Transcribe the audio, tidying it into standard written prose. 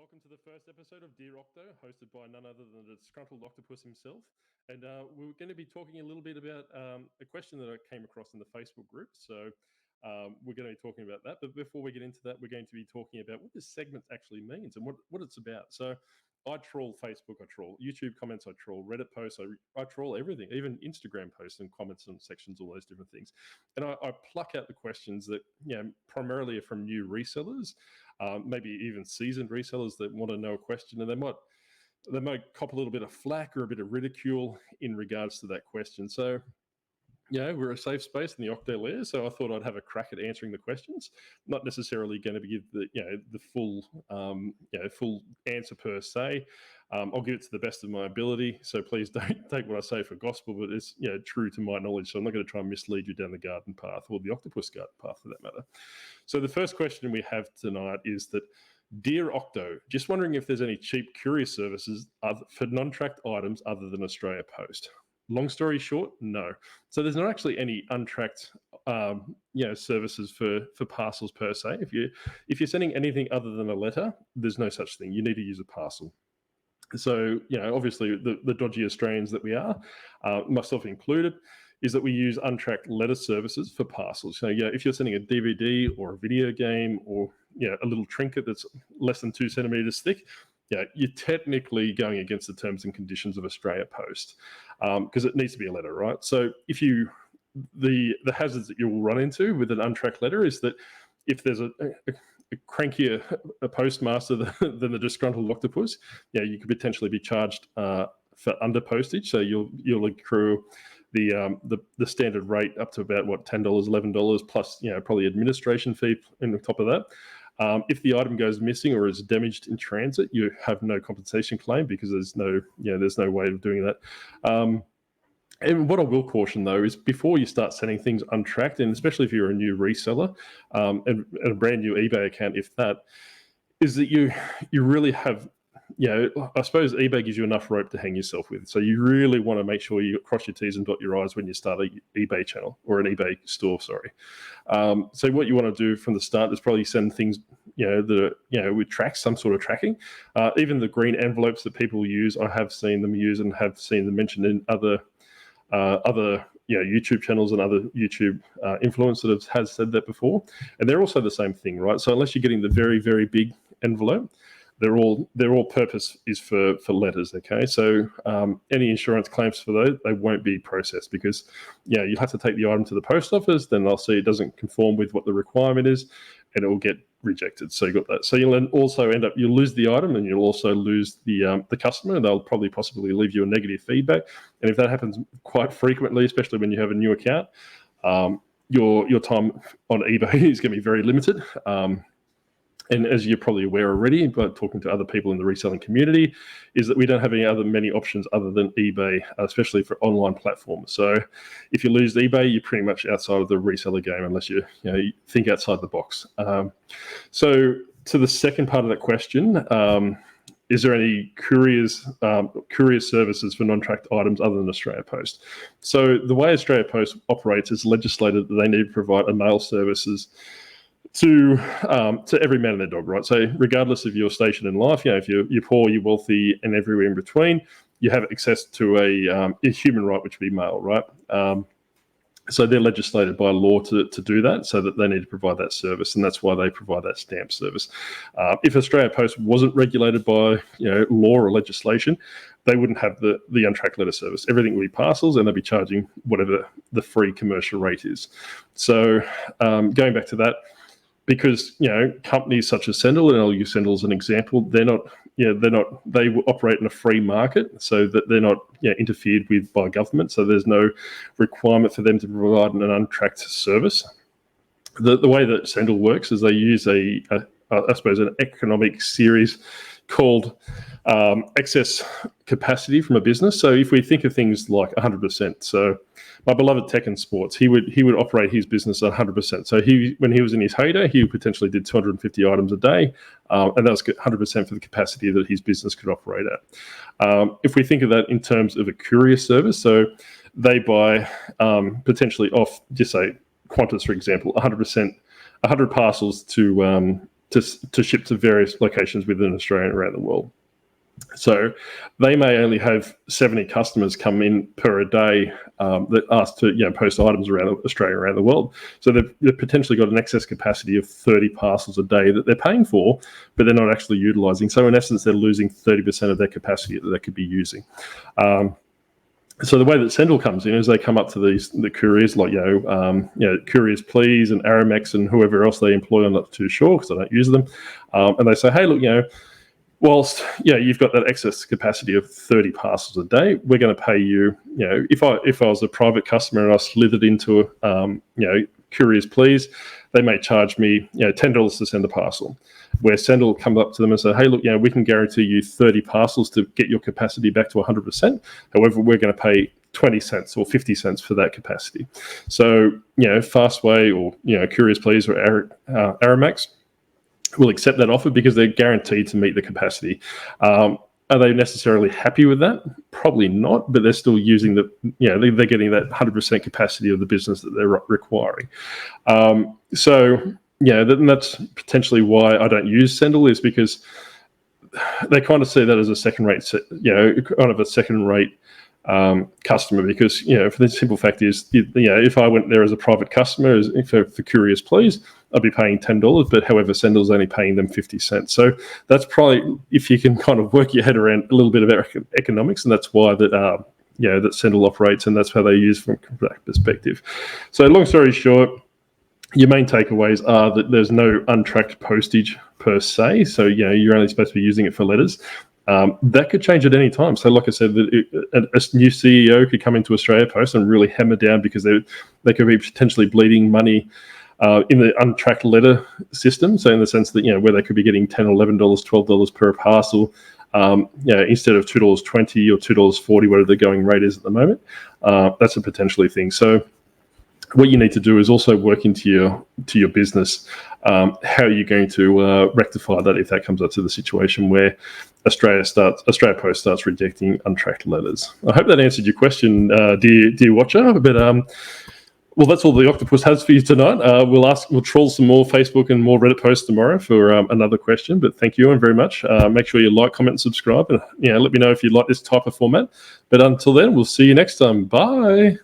welcome to the first episode of Dear Octo, hosted by none other than the disgruntled octopus himself. And we're going to be talking a little bit about a question that I came across in the Facebook group. So we're going to be talking about that. But before we get into that, we're going to be talking about what this segment actually means and what it's about. So I trawl Facebook, I trawl YouTube comments, I trawl Reddit posts, I trawl everything, even Instagram posts and comments and sections, all those different things. And I pluck out the questions that, primarily are from new resellers, maybe even seasoned resellers that want to know a question, and they might cop a little bit of flack or a bit of ridicule in regards to that question. So, we're a safe space in the Octo layer, so I thought I'd have a crack at answering the questions. Not necessarily going to give the full answer per se. I'll give it to the best of my ability, so please don't take what I say for gospel, but it's true to my knowledge. So I'm not going to try and mislead you down the garden path, or the octopus garden path for that matter. So the first question we have tonight is that, Dear Octo, just wondering if there's any cheap courier services for non-tracked items other than Australia Post. Long story short, no. So there's not actually any untracked, services for parcels per se. If you're sending anything other than a letter, there's no such thing. You need to use a parcel. So, obviously the dodgy Australians that we are, myself included, is that we use untracked letter services for parcels. So, if you're sending a DVD or a video game or, a little trinket that's less than 2 centimeters thick, you're technically going against the terms and conditions of Australia Post, because it needs to be a letter, right? So the hazards that you will run into with an untracked letter is that if there's a crankier postmaster than the disgruntled octopus, you could potentially be charged for under postage. So you'll accrue the standard rate up to about $10, $11 plus probably administration fee on top of that. If the item goes missing or is damaged in transit, you have no compensation claim because there's no way of doing that. And what I will caution though is before you start sending things untracked, and especially if you're a new reseller and a brand new eBay account, if that is that you really have. I suppose eBay gives you enough rope to hang yourself with. So you really want to make sure you cross your T's and dot your I's when you start an eBay channel or an eBay store, sorry. So what you want to do from the start is probably send things, with tracks, some sort of tracking. Even the green envelopes that people use, I have seen them use and have seen them mentioned in other YouTube channels and other YouTube influencers has said that before. And they're also the same thing, right? So unless you're getting the very, very big envelope, their all purpose is for letters, okay? So any insurance claims for those, they won't be processed because, you'll have to take the item to the post office, then they'll see it doesn't conform with what the requirement is, and it will get rejected. So you got that. So you'll also you'll lose the item, and you'll also lose the customer. They'll probably possibly leave you a negative feedback. And if that happens quite frequently, especially when you have a new account, your time on eBay is going to be very limited. And as you're probably aware already, but talking to other people in the reselling community, is that we don't have many options other than eBay, especially for online platforms. So if you lose eBay, you're pretty much outside of the reseller game unless you think outside the box. So to the second part of that question, is there any courier services for non-tracked items other than Australia Post? So the way Australia Post operates is legislated that they need to provide a mail services to every man and their dog, right? So regardless of your station in life, if you're poor, you're wealthy, and everywhere in between, you have access to a human right, which would be mail, right? So they're legislated by law to do that, so that they need to provide that service, and that's why they provide that stamp service. If Australia Post wasn't regulated by law or legislation, they wouldn't have the untracked letter service. Everything would be parcels, and they'd be charging whatever the free commercial rate is. So going back to that, because companies such as Sendle, and I'll use Sendle as an example, they operate in a free market, so that they're not interfered with by government. So there's no requirement for them to provide an untracked service. The way that Sendle works is they use I suppose an economic series called excess capacity from a business. So if we think of things like 100%, so my beloved Tech and Sports, he would operate his business at 100%. So when he was in his heyday, he potentially did 250 items a day, and that was 100% for the capacity that his business could operate at. If we think of that in terms of a courier service, so they buy potentially off, just say Qantas, for example, 100 parcels to to ship to various locations within Australia and around the world. So they may only have 70 customers come in per day that ask to post items around Australia, around the world. So they've potentially got an excess capacity of 30 parcels a day that they're paying for, but they're not actually utilising. So in essence, they're losing 30% of their capacity that they could be using. So the way that Sendle comes in is they come up to the couriers like Couriers Please and Aramex and whoever else they employ. I'm not too sure because I don't use them, and they say, hey, look, whilst you've got that excess capacity of 30 parcels a day, we're going to pay you. If I was a private customer and I slithered into Couriers Please, they may charge me $10 to send a parcel. Where Sendle comes up to them and say, hey, look, we can guarantee you 30 parcels to get your capacity back to 100%. However, we're going to pay 20 cents or 50 cents for that capacity. So, Fastway or, Couriers Please or Aramex will accept that offer because they're guaranteed to meet the capacity. Are they necessarily happy with that? Probably not, but they're still using they're getting that 100% capacity of the business that they're requiring. And that's potentially why I don't use Sendle, is because they kind of see that as a second-rate, kind of a second-rate customer. Because for the simple fact is, if I went there as a private customer for Couriers Please, I'd be paying $10, but however, Sendle's only paying them 50 cents. So that's probably, if you can kind of work your head around a little bit of economics, and that's why that that Sendle operates, and that's how they use from that perspective. So long story short, your main takeaways are that there's no untracked postage per se. So, you're only supposed to be using it for letters. That could change at any time. So like I said, a new CEO could come into Australia Post and really hammer down because they could be potentially bleeding money in the untracked letter system. So in the sense that, where they could be getting $10, $11, $12 per parcel, instead of $2.20 or $2.40, whatever the going rate is at the moment. That's a potentially thing. So what you need to do is also work into your business how you're going to rectify that if that comes up to the situation where Australia Post starts rejecting untracked letters. I hope that answered your question, dear watcher. But well, that's all the Octopus has for you tonight. We'll troll some more Facebook and more Reddit posts tomorrow for another question. But thank you very much. Make sure you like, comment, and subscribe, and let me know if you like this type of format. But until then, we'll see you next time. Bye.